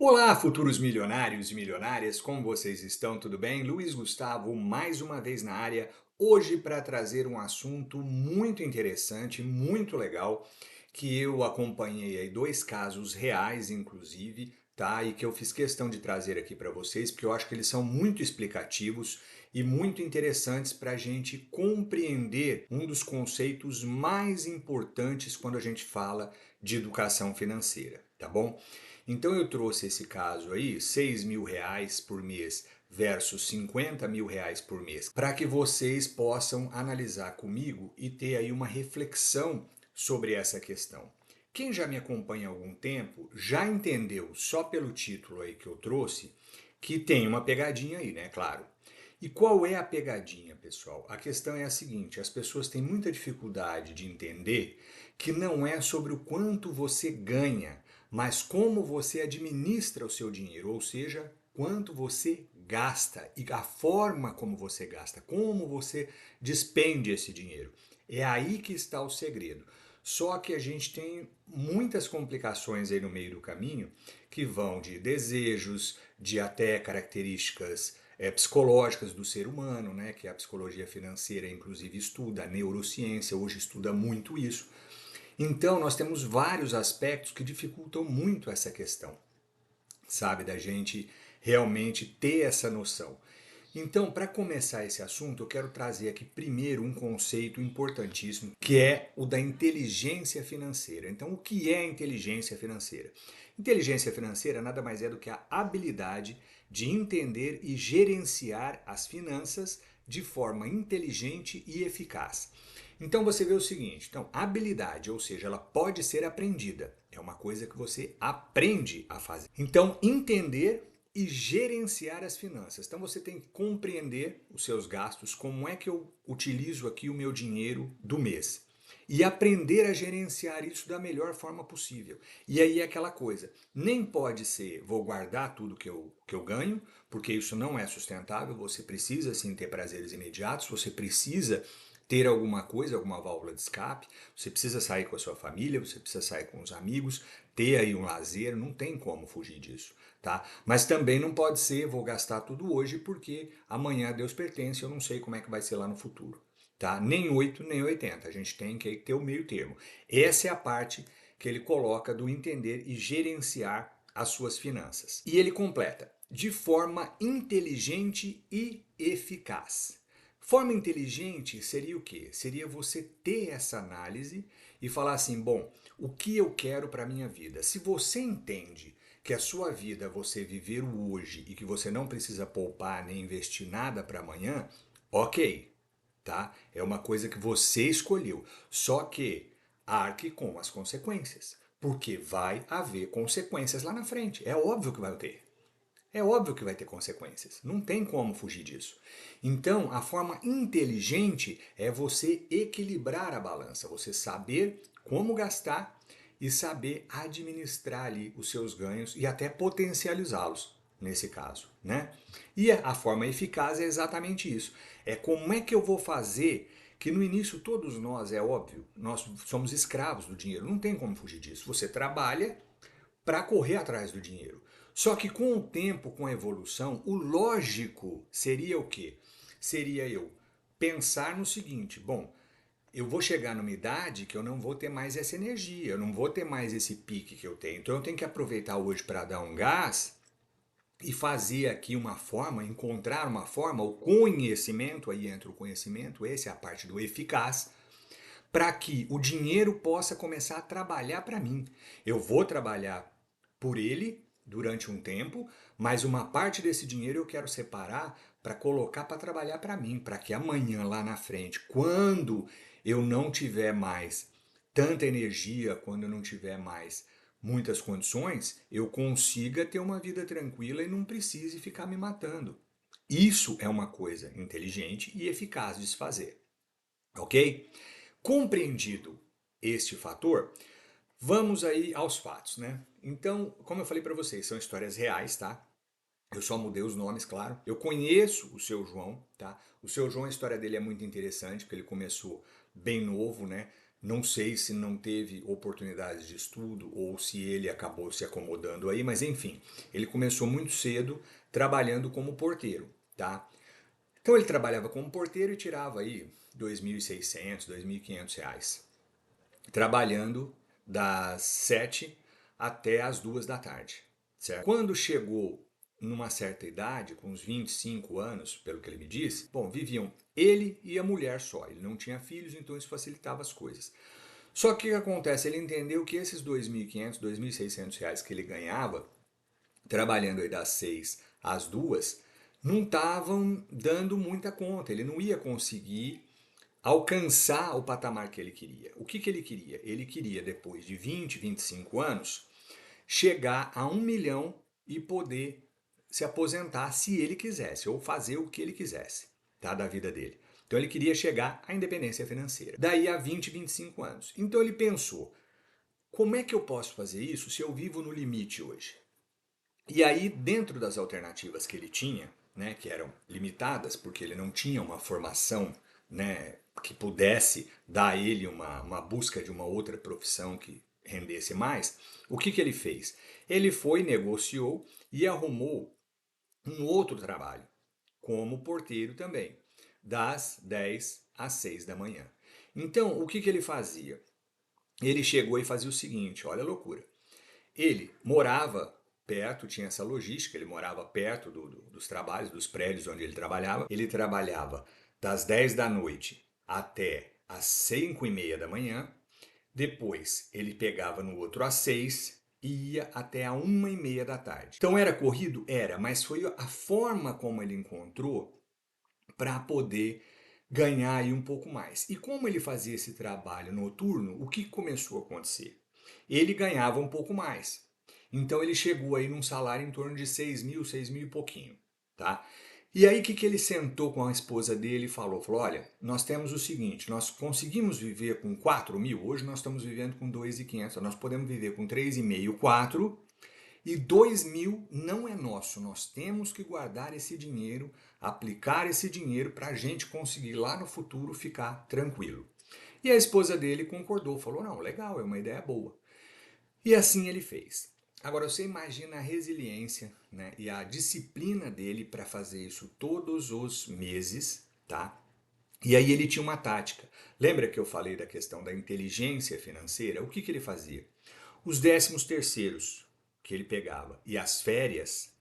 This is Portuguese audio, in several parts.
Olá, futuros milionários e milionárias, como vocês estão? Tudo bem? Luiz Gustavo, mais uma vez na área, hoje para trazer um assunto muito interessante, muito legal, que eu acompanhei aí dois casos reais, inclusive, tá? E que eu fiz questão de trazer aqui para vocês, porque eu acho que eles são muito explicativos e muito interessantes para a gente compreender um dos conceitos mais importantes quando a gente fala de educação financeira, tá bom? Então eu trouxe esse caso aí, R$ 6.000 por mês versus R$ 50.000 por mês, para que vocês possam analisar comigo e ter aí uma reflexão sobre essa questão. Quem já me acompanha há algum tempo já entendeu, só pelo título aí que eu trouxe, que tem uma pegadinha aí, né? Claro. E qual é a pegadinha, pessoal? A questão é a seguinte: as pessoas têm muita dificuldade de entender que não é sobre o quanto você ganha, mas como você administra o seu dinheiro, ou seja, quanto você gasta e a forma como você gasta, como você despende esse dinheiro. É aí que está o segredo. Só que a gente tem muitas complicações aí no meio do caminho que vão de desejos, de até características psicológicas do ser humano, né, que a psicologia financeira inclusive estuda, a neurociência hoje estuda muito isso. Então nós temos vários aspectos que dificultam muito essa questão, sabe, da gente realmente ter essa noção. Então, para começar esse assunto, eu quero trazer aqui primeiro um conceito importantíssimo, que é o da inteligência financeira. Então, o que é inteligência financeira? Inteligência financeira nada mais é do que a habilidade de entender e gerenciar as finanças de forma inteligente e eficaz. Então você vê o seguinte, então habilidade, ou seja, ela pode ser aprendida. É uma coisa que você aprende a fazer. Então entender e gerenciar as finanças. Então você tem que compreender os seus gastos, como é que eu utilizo aqui o meu dinheiro do mês. E aprender a gerenciar isso da melhor forma possível. E aí é aquela coisa, nem pode ser vou guardar tudo que eu ganho, porque isso não é sustentável, você precisa sim ter prazeres imediatos, você precisa ter alguma coisa, alguma válvula de escape, você precisa sair com a sua família, você precisa sair com os amigos, ter aí um lazer, não tem como fugir disso, tá? Mas também não pode ser, vou gastar tudo hoje porque amanhã Deus pertence, eu não sei como é que vai ser lá no futuro, tá? Nem 8 nem 80, a gente tem que ter o meio termo. Essa é a parte que ele coloca do entender e gerenciar as suas finanças. E ele completa, de forma inteligente e eficaz. Forma inteligente seria o quê? Seria você ter essa análise e falar assim, bom, o que eu quero para a minha vida? Se você entende que a sua vida é você viver o hoje e que você não precisa poupar nem investir nada para amanhã, ok, tá? É uma coisa que você escolheu. Só que arque com as consequências, porque vai haver consequências lá na frente. É óbvio que vai ter. É óbvio que vai ter consequências, não tem como fugir disso. Então, a forma inteligente é você equilibrar a balança, você saber como gastar e saber administrar ali os seus ganhos e até potencializá-los, nesse caso, né? E a forma eficaz é exatamente isso. É como é que eu vou fazer que no início todos nós, é óbvio, nós somos escravos do dinheiro, não tem como fugir disso. Você trabalha para correr atrás do dinheiro. Só que com o tempo, com a evolução, o lógico seria o quê? Seria eu pensar no seguinte: bom, eu vou chegar numa idade que eu não vou ter mais essa energia, eu não vou ter mais esse pique que eu tenho. Então eu tenho que aproveitar hoje para dar um gás e fazer aqui uma forma, encontrar uma forma, o conhecimento, aí entra o conhecimento, essa é a parte do eficaz, para que o dinheiro possa começar a trabalhar para mim. Eu vou trabalhar por ele durante um tempo, mas uma parte desse dinheiro eu quero separar para colocar para trabalhar para mim, para que amanhã lá na frente, quando eu não tiver mais tanta energia, quando eu não tiver mais muitas condições, eu consiga ter uma vida tranquila e não precise ficar me matando. Isso é uma coisa inteligente e eficaz de se fazer, ok? Compreendido este fator, vamos aí aos fatos, né? Então, como eu falei para vocês, são histórias reais, tá? Eu só mudei os nomes, claro. Eu conheço o seu João, tá? O seu João, a história dele é muito interessante, porque ele começou bem novo, né? Não sei se não teve oportunidades de estudo ou se ele acabou se acomodando aí, mas enfim, ele começou muito cedo trabalhando como porteiro, tá? Então ele trabalhava como porteiro e tirava aí 2.600, 2.500 reais, trabalhando das 7 até as 2 da tarde, certo? Quando chegou numa certa idade, com uns 25 anos, pelo que ele me disse, bom, viviam ele e a mulher só, ele não tinha filhos, então isso facilitava as coisas. Só que o que acontece? Ele entendeu que esses 2.500, 2.600 reais que ele ganhava, trabalhando aí das 6 às 2, não estavam dando muita conta. Ele não ia conseguir alcançar o patamar que ele queria. O que ele queria? Ele queria, depois de 20, 25 anos, chegar a 1 milhão e poder se aposentar se ele quisesse, ou fazer o que ele quisesse, tá, da vida dele. Então ele queria chegar à independência financeira. Daí a 20, 25 anos. Então ele pensou, como é que eu posso fazer isso se eu vivo no limite hoje? E aí, dentro das alternativas que ele tinha, né, que eram limitadas, porque ele não tinha uma formação, né, que pudesse dar a ele uma busca de uma outra profissão que rendesse mais, o que ele fez? Ele foi, negociou e arrumou um outro trabalho, como porteiro também, das 10 às 6 da manhã. Então, o que ele fazia? Ele chegou e fazia o seguinte, olha a loucura. Ele morava perto, tinha essa logística, ele morava perto dos trabalhos, dos prédios onde ele trabalhava. Ele trabalhava das 10 da noite até as 5 e meia da manhã. Depois ele pegava no outro às 6 e ia até a 1 e meia da tarde. Então era corrido? Era, mas foi a forma como ele encontrou para poder ganhar aí um pouco mais. E como ele fazia esse trabalho noturno, o que começou a acontecer? Ele ganhava um pouco mais. Então ele chegou aí num salário em torno de 6.000, 6.000 e pouquinho, tá? E aí que ele sentou com a esposa dele e falou, olha, nós temos o seguinte, nós conseguimos viver com 4.000, hoje nós estamos vivendo com 2.500, nós podemos viver com 3.500, 4, e 2.000 não é nosso, nós temos que guardar esse dinheiro, aplicar esse dinheiro para a gente conseguir lá no futuro ficar tranquilo. E a esposa dele concordou, falou, não, legal, é uma ideia boa. E assim ele fez. Agora você imagina a resiliência, né, e a disciplina dele para fazer isso todos os meses, tá? E aí ele tinha uma tática. Lembra que eu falei da questão da inteligência financeira? O que ele fazia? Os 13º que ele pegava e as férias,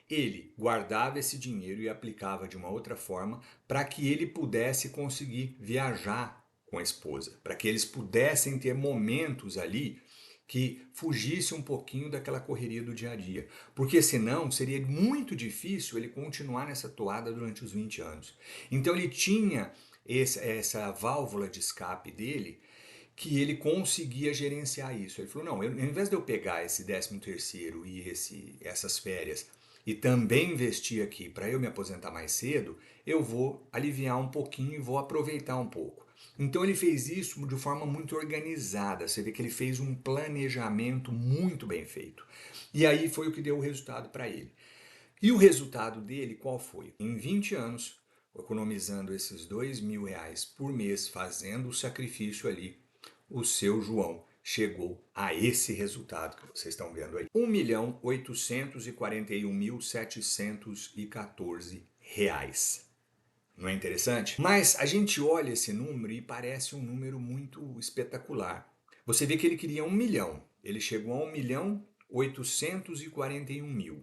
ele guardava esse dinheiro e aplicava de uma outra forma para que ele pudesse conseguir viajar com a esposa, para que eles pudessem ter momentos ali que fugisse um pouquinho daquela correria do dia a dia. Porque senão seria muito difícil ele continuar nessa toada durante os 20 anos. Então ele tinha essa válvula de escape dele que ele conseguia gerenciar isso. Ele falou, não, ao invés de eu pegar esse 13º e essas férias e também investir aqui para eu me aposentar mais cedo, eu vou aliviar um pouquinho e vou aproveitar um pouco. Então ele fez isso de forma muito organizada. Você vê que ele fez um planejamento muito bem feito. E aí foi o que deu o resultado para ele. E o resultado dele qual foi? Em 20 anos, economizando esses 2.000 reais por mês, fazendo o sacrifício ali, o seu João chegou a esse resultado que vocês estão vendo aí. 1.841.714 reais. Não é interessante? Mas a gente olha esse número e parece um número muito espetacular. Você vê que ele queria 1 milhão. Ele chegou a 1.841.000,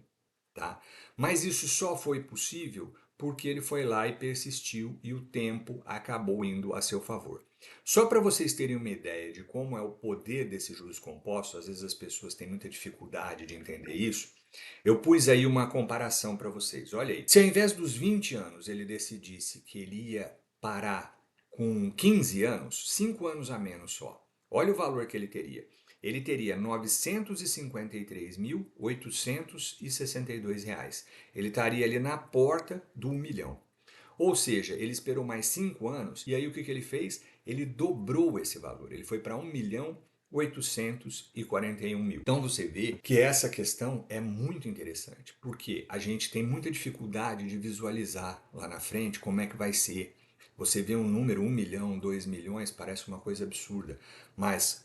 tá? Mas isso só foi possível porque ele foi lá e persistiu e o tempo acabou indo a seu favor. Só para vocês terem uma ideia de como é o poder desses juros compostos, às vezes as pessoas têm muita dificuldade de entender isso. Eu pus aí uma comparação para vocês. Olha aí. Se ao invés dos 20 anos ele decidisse que ele ia parar com 15 anos, 5 anos a menos só. Olha o valor que ele teria. Ele teria R$ 953.862 reais. Ele estaria ali na porta do 1 milhão. Ou seja, ele esperou mais 5 anos e aí o que ele fez? Ele dobrou esse valor. Ele foi para 1.841.000. Então você vê que essa questão é muito interessante, porque a gente tem muita dificuldade de visualizar lá na frente como é que vai ser. Você vê um número, 1 milhão, 2 milhões, parece uma coisa absurda. Mas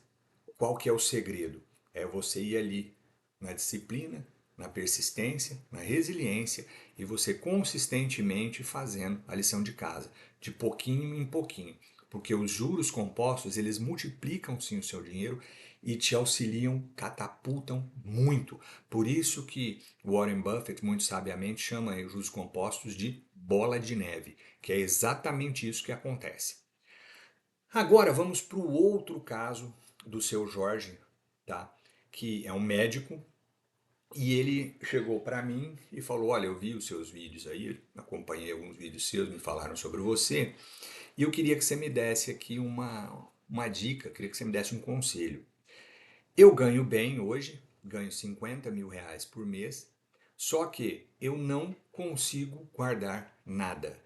qual que é o segredo? É você ir ali na disciplina, na persistência, na resiliência e você consistentemente fazendo a lição de casa, de pouquinho em pouquinho. Porque os juros compostos, eles multiplicam sim o seu dinheiro e te auxiliam, catapultam muito. Por isso que Warren Buffett, muito sabiamente, chama os juros compostos de bola de neve, que é exatamente isso que acontece. Agora vamos para o outro caso do seu Jorge, tá? Que é um médico e ele chegou para mim e falou: Olha, eu vi os seus vídeos aí, acompanhei alguns vídeos seus, me falaram sobre você e eu queria que você me desse aqui uma dica, queria que você me desse um conselho. Eu ganho bem hoje, ganho 50 mil reais por mês, só que eu não consigo guardar nada.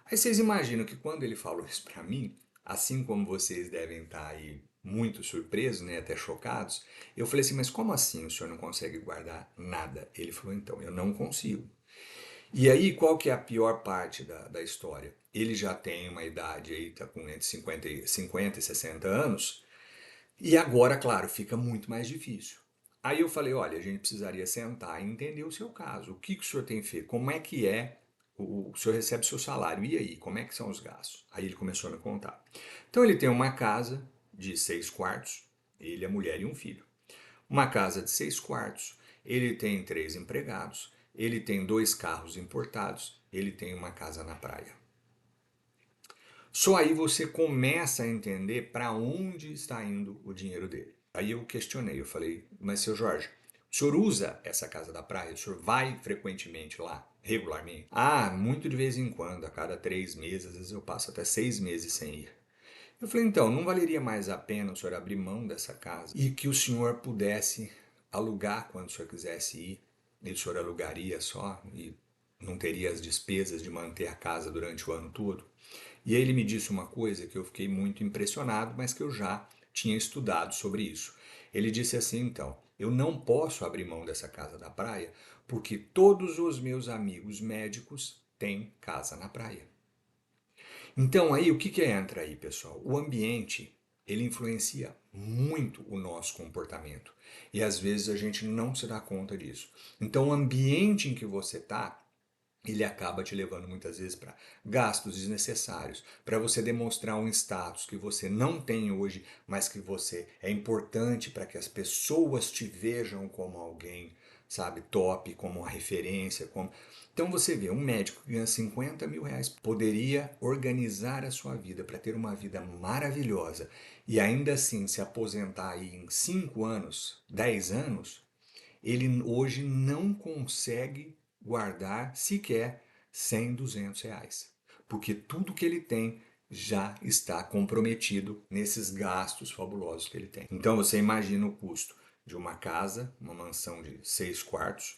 Aí vocês imaginam que quando ele falou isso para mim, assim como vocês devem estar aí muito surpresos, né, até chocados, eu falei assim, mas como assim o senhor não consegue guardar nada? Ele falou, então, eu não consigo. E aí, qual que é a pior parte da história? Ele já tem uma idade aí, tá com entre 50 e 60 anos, e agora, claro, fica muito mais difícil. Aí eu falei, olha, a gente precisaria sentar e entender o seu caso. O que, que o senhor tem feito? Como é que é? O senhor recebe seu salário. E aí, como é que são os gastos? Aí ele começou a me contar. Então ele tem uma casa de 6 quartos, ele, a mulher e um filho. Uma casa de 6 quartos, ele tem 3 empregados, ele tem 2 carros importados, ele tem uma casa na praia. Só aí você começa a entender para onde está indo o dinheiro dele. Aí eu questionei, eu falei, mas seu Jorge, o senhor usa essa casa da praia? O senhor vai frequentemente lá, regularmente? Ah, muito de vez em quando, a cada 3 meses, às vezes eu passo até 6 meses sem ir. Eu falei, então, não valeria mais a pena o senhor abrir mão dessa casa e que o senhor pudesse alugar quando o senhor quisesse ir, e o senhor alugaria só e não teria as despesas de manter a casa durante o ano todo? E aí ele me disse uma coisa que eu fiquei muito impressionado, mas que eu já tinha estudado sobre isso. Ele disse assim, então, eu não posso abrir mão dessa casa da praia porque todos os meus amigos médicos têm casa na praia. Então aí o que que entra aí, pessoal? O ambiente, ele influencia muito o nosso comportamento. E às vezes a gente não se dá conta disso. Então o ambiente em que você está ele acaba te levando muitas vezes para gastos desnecessários, para você demonstrar um status que você não tem hoje, mas que você é importante para que as pessoas te vejam como alguém, sabe, top, como uma referência, como... Então você vê, um médico que ganha 50 mil reais poderia organizar a sua vida para ter uma vida maravilhosa e ainda assim se aposentar aí em 5 anos, 10 anos, ele hoje não consegue guardar sequer 100, 200 reais. Porque tudo que ele tem já está comprometido nesses gastos fabulosos que ele tem. Então você imagina o custo de uma casa, uma mansão de 6 quartos,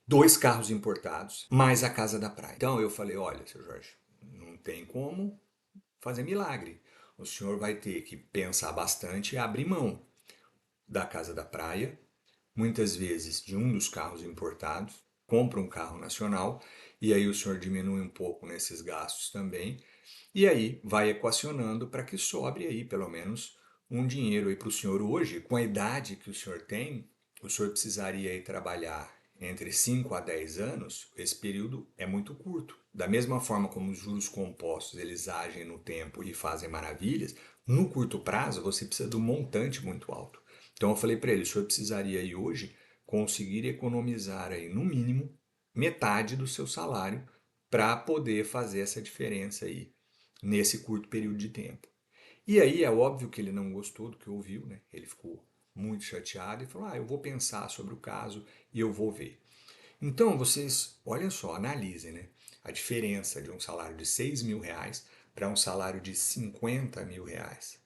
2 carros importados, mais a casa da praia. Então eu falei, olha, seu Jorge, não tem como fazer milagre. O senhor vai ter que pensar bastante e abrir mão da casa da praia, muitas vezes de um dos carros importados, compra um carro nacional e aí o senhor diminui um pouco nesses gastos também e aí vai equacionando para que sobre aí pelo menos um dinheiro aí para o senhor hoje, com a idade que o senhor tem, o senhor precisaria aí trabalhar entre 5 a 10 anos, esse período é muito curto. Da mesma forma como os juros compostos eles agem no tempo e fazem maravilhas, no curto prazo você precisa de um montante muito alto. Então eu falei para ele, o senhor precisaria aí hoje conseguir economizar aí no mínimo metade do seu salário para poder fazer essa diferença aí nesse curto período de tempo. E aí é óbvio que ele não gostou do que ouviu, né? Ele ficou muito chateado e falou: "Ah, eu vou pensar sobre o caso e eu vou ver". Então vocês, olhem só, analisem, né? A diferença de um salário de 6 mil reais para um salário de 50 mil reais.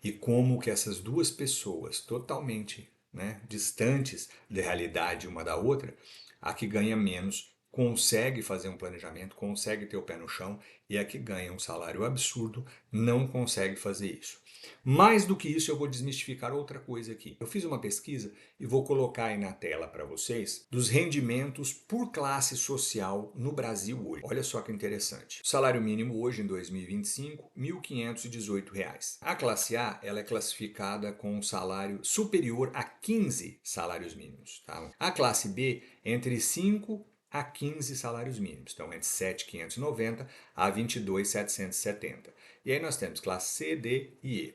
E como que essas duas pessoas totalmente, né, distantes da realidade uma da outra, a que ganha menos consegue fazer um planejamento, consegue ter o pé no chão e a que ganha um salário absurdo não consegue fazer isso. Mais do que isso, eu vou desmistificar outra coisa aqui. Eu fiz uma pesquisa e vou colocar aí na tela para vocês dos rendimentos por classe social no Brasil hoje. Olha só que interessante. O salário mínimo hoje em 2025, R$ 1.518. A classe A, ela é classificada com um salário superior a 15 salários mínimos, tá? A classe B, entre 5 a 15 salários mínimos, então entre 7.590 a 22.770. E aí nós temos classe C, D e E.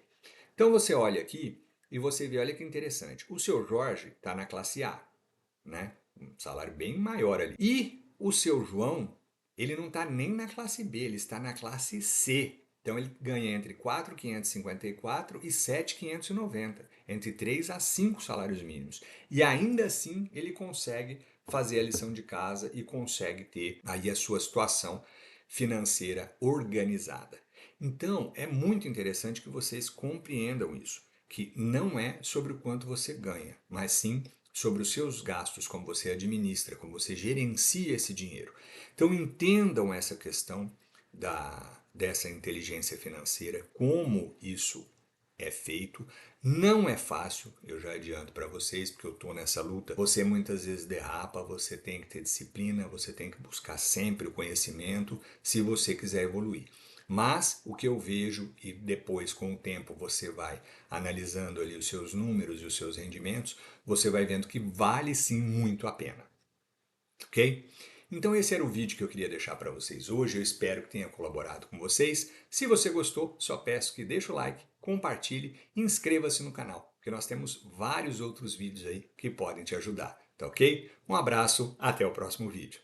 Então você olha aqui e você vê, olha que interessante. O seu Jorge está na classe A, né? Um salário bem maior ali. E o seu João, ele não está nem na classe B, ele está na classe C. Então ele ganha entre 4.554 e 7.590, entre 3 a 5 salários mínimos. E ainda assim ele consegue fazer a lição de casa e consegue ter aí a sua situação financeira organizada. Então, é muito interessante que vocês compreendam isso, que não é sobre o quanto você ganha, mas sim sobre os seus gastos, como você administra, como você gerencia esse dinheiro. Então, entendam essa questão dessa inteligência financeira, como isso é feito. Não é fácil, eu já adianto para vocês, porque eu estou nessa luta. Você muitas vezes derrapa, você tem que ter disciplina, você tem que buscar sempre o conhecimento se você quiser evoluir. Mas o que eu vejo, e depois com o tempo você vai analisando ali os seus números e os seus rendimentos, você vai vendo que vale sim muito a pena, ok? Então esse era o vídeo que eu queria deixar para vocês hoje, eu espero que tenha colaborado com vocês. Se você gostou, só peço que deixe o like, compartilhe e inscreva-se no canal, porque nós temos vários outros vídeos aí que podem te ajudar, tá ok? Um abraço, até o próximo vídeo.